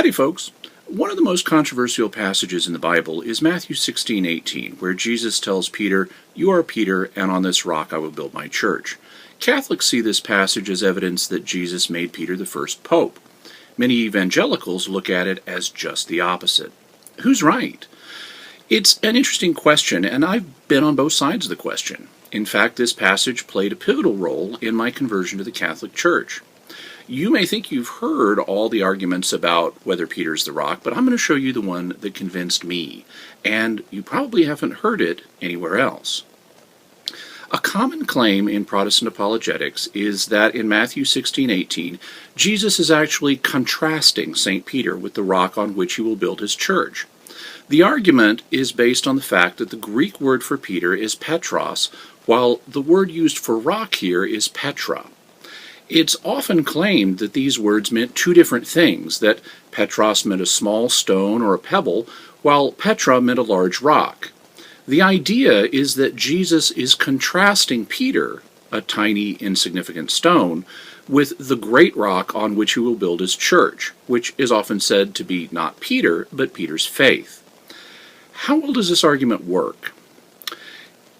Howdy, folks. One of the most controversial passages in the Bible is Matthew 16:18, where Jesus tells Peter, "You are Peter, and on this rock I will build my church." Catholics see this passage as evidence that Jesus made Peter the first pope. Many evangelicals look at it as just the opposite. Who's right? It's an interesting question, and I've been on both sides of the question. In fact, this passage played a pivotal role in my conversion to the Catholic Church. You may think you've heard all the arguments about whether Peter's the rock, but I'm going to show you the one that convinced me, and you probably haven't heard it anywhere else. A common claim in Protestant apologetics is that in Matthew 16:18, Jesus is actually contrasting St. Peter with the rock on which he will build his church. The argument is based on the fact that the Greek word for Peter is Petros, while the word used for rock here is Petra. It's often claimed that these words meant two different things, that Petros meant a small stone or a pebble, while Petra meant a large rock. The idea is that Jesus is contrasting Peter, a tiny, insignificant stone, with the great rock on which he will build his church, which is often said to be not Peter, but Peter's faith. How well does this argument work?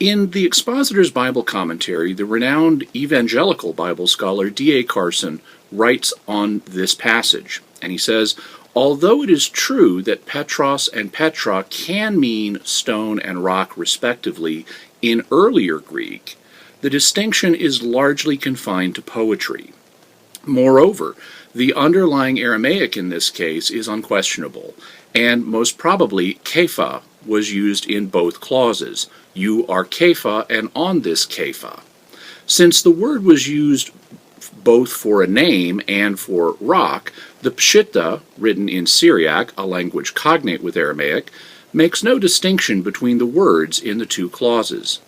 In the Expositor's Bible Commentary, the renowned evangelical Bible scholar D.A. Carson writes on this passage, and he says, "Although it is true that Petros and Petra can mean stone and rock respectively in earlier Greek, the distinction is largely confined to poetry. Moreover, the underlying Aramaic in this case is unquestionable, and most probably Kepha was used in both clauses. You are Kepha, and on this Kepha. Since the word was used both for a name and for rock, the Pshita, written in Syriac, a language cognate with Aramaic, makes no distinction between the words in the two clauses.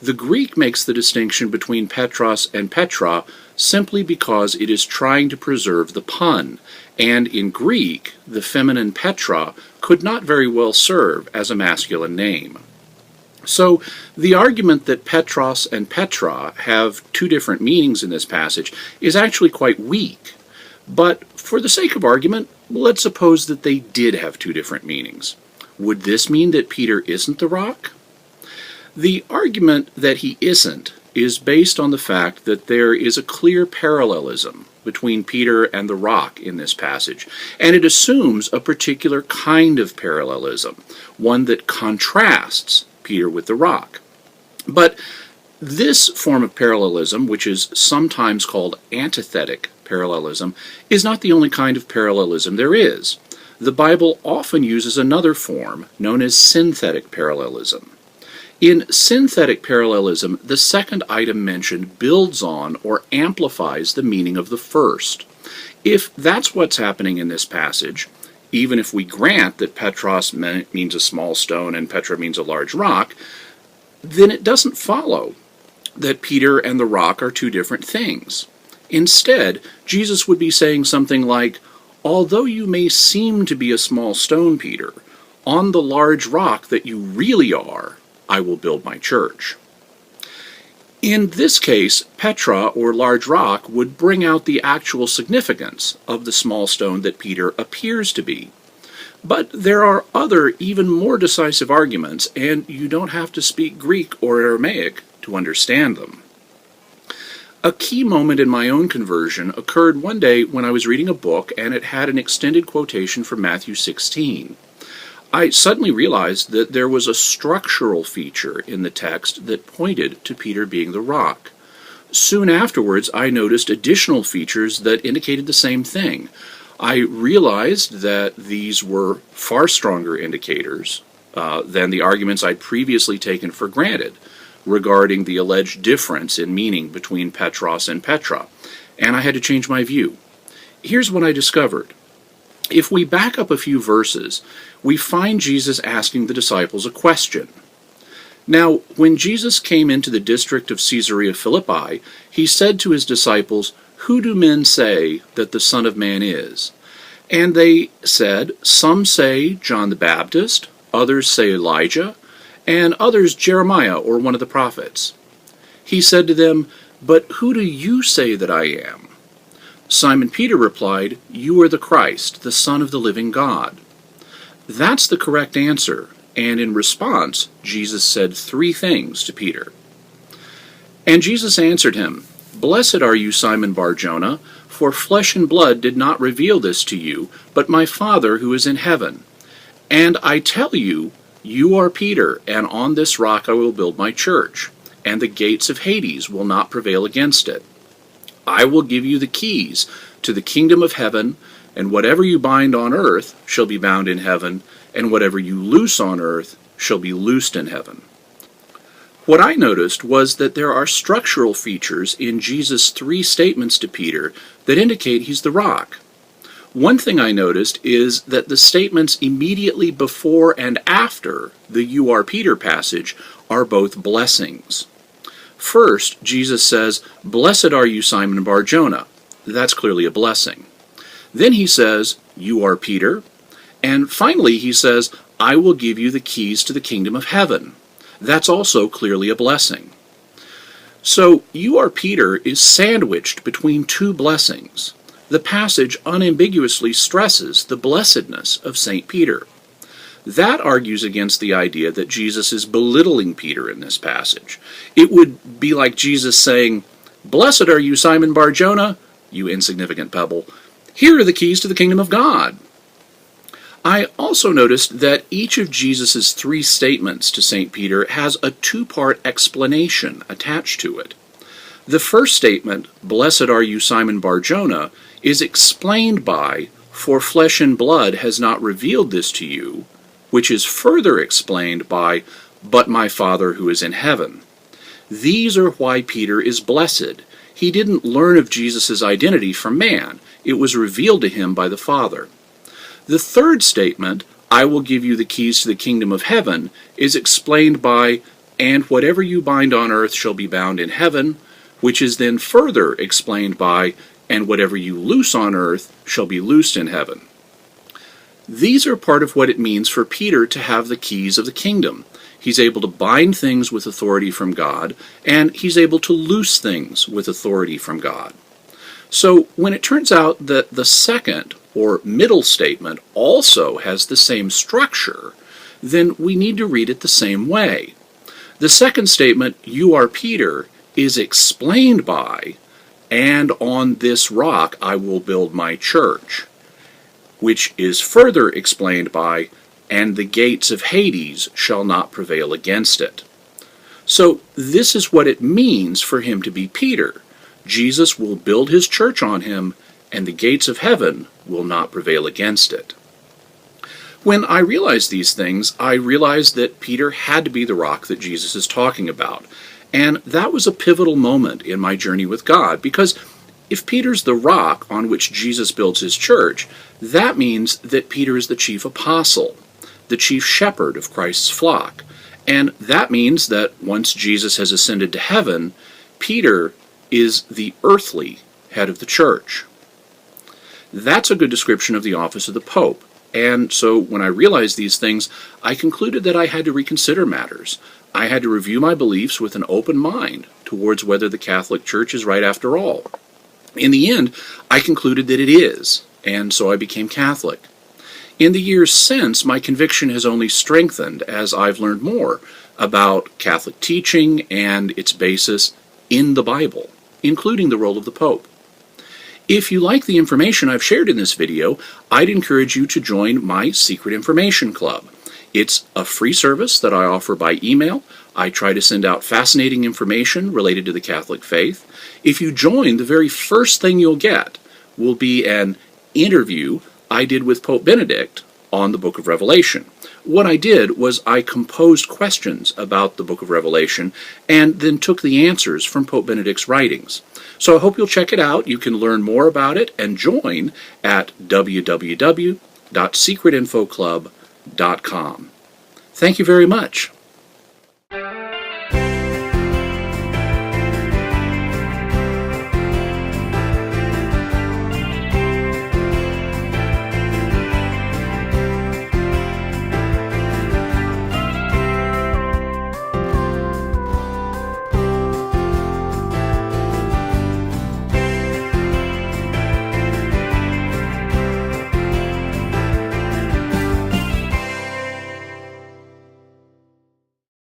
The Greek makes the distinction between Petros and Petra simply because it is trying to preserve the pun, and in Greek, the feminine Petra could not very well serve as a masculine name. So, the argument that Petros and Petra have two different meanings in this passage is actually quite weak. But for the sake of argument, let's suppose that they did have two different meanings. Would this mean that Peter isn't the rock? The argument that he isn't is based on the fact that there is a clear parallelism between Peter and the rock in this passage, and it assumes a particular kind of parallelism, one that contrasts Peter with the rock. But this form of parallelism, which is sometimes called antithetic parallelism, is not the only kind of parallelism there is. The Bible often uses another form, known as synthetic parallelism. In synthetic parallelism, the second item mentioned builds on or amplifies the meaning of the first. If that's what's happening in this passage, even if we grant that Petros means a small stone and Petra means a large rock, then it doesn't follow that Peter and the rock are two different things. Instead, Jesus would be saying something like, "Although you may seem to be a small stone, Peter, on the large rock that you really are, I will build my church." In this case, Petra, or large rock, would bring out the actual significance of the small stone that Peter appears to be. But there are other, even more decisive arguments, and you don't have to speak Greek or Aramaic to understand them. A key moment in my own conversion occurred one day when I was reading a book and it had an extended quotation from Matthew 16. I suddenly realized that there was a structural feature in the text that pointed to Peter being the rock. Soon afterwards, I noticed additional features that indicated the same thing. I realized that these were far stronger indicators than the arguments I'd previously taken for granted regarding the alleged difference in meaning between Petros and Petra, and I had to change my view. Here's what I discovered. If we back up a few verses, we find Jesus asking the disciples a question. Now, when Jesus came into the district of Caesarea Philippi, he said to his disciples, "Who do men say that the Son of Man is?" And they said, "Some say John the Baptist, others say Elijah, and others Jeremiah or one of the prophets." He said to them, "But who do you say that I am?" Simon Peter replied, "You are the Christ, the Son of the living God." That's the correct answer, and in response, Jesus said three things to Peter. And Jesus answered him, "Blessed are you, Simon Bar-Jonah, for flesh and blood did not reveal this to you, but my Father who is in heaven. And I tell you, you are Peter, and on this rock I will build my church, and the gates of Hades will not prevail against it. I will give you the keys to the kingdom of heaven, and whatever you bind on earth shall be bound in heaven, and whatever you loose on earth shall be loosed in heaven." What I noticed was that there are structural features in Jesus' three statements to Peter that indicate he's the rock. One thing I noticed is that the statements immediately before and after the "You are Peter" passage are both blessings. First, Jesus says, "Blessed are you, Simon Bar-Jonah." That's clearly a blessing. Then he says, "You are Peter." And finally he says, "I will give you the keys to the kingdom of heaven." That's also clearly a blessing. So, "You are Peter" is sandwiched between two blessings. The passage unambiguously stresses the blessedness of St. Peter. That argues against the idea that Jesus is belittling Peter in this passage. It would be like Jesus saying, "Blessed are you, Simon Bar-Jonah, you insignificant pebble. Here are the keys to the kingdom of God." I also noticed that each of Jesus' three statements to St. Peter has a two-part explanation attached to it. The first statement, "Blessed are you, Simon Bar-Jonah," is explained by, "For flesh and blood has not revealed this to you," which is further explained by, "But my Father who is in heaven." These are why Peter is blessed. He didn't learn of Jesus' identity from man. It was revealed to him by the Father. The third statement, "I will give you the keys to the kingdom of heaven," is explained by, "And whatever you bind on earth shall be bound in heaven," which is then further explained by, "And whatever you loose on earth shall be loosed in heaven." These are part of what it means for Peter to have the keys of the kingdom. He's able to bind things with authority from God, and he's able to loose things with authority from God. So when it turns out that the second, or middle statement, also has the same structure, then we need to read it the same way. The second statement, "You are Peter," is explained by, "And on this rock I will build my church," which is further explained by, "And the gates of Hades shall not prevail against it." So this is what it means for him to be Peter. Jesus will build his church on him, and the gates of heaven will not prevail against it. When I realized these things, I realized that Peter had to be the rock that Jesus is talking about. And that was a pivotal moment in my journey with God, because if Peter's the rock on which Jesus builds his church, that means that Peter is the chief apostle, the chief shepherd of Christ's flock. And that means that once Jesus has ascended to heaven, Peter is the earthly head of the church. That's a good description of the office of the Pope. And so when I realized these things, I concluded that I had to reconsider matters. I had to review my beliefs with an open mind towards whether the Catholic Church is right after all. In the end, I concluded that it is, and so I became Catholic. In the years since, my conviction has only strengthened as I've learned more about Catholic teaching and its basis in the Bible, including the role of the Pope. If you like the information I've shared in this video, I'd encourage you to join my Secret Information Club. It's a free service that I offer by email. I try to send out fascinating information related to the Catholic faith. If you join, the very first thing you'll get will be an interview I did with Pope Benedict on the Book of Revelation. What I did was I composed questions about the Book of Revelation and then took the answers from Pope Benedict's writings. So I hope you'll check it out. You can learn more about it and join at www.secretinfoclub.com. Thank you very much.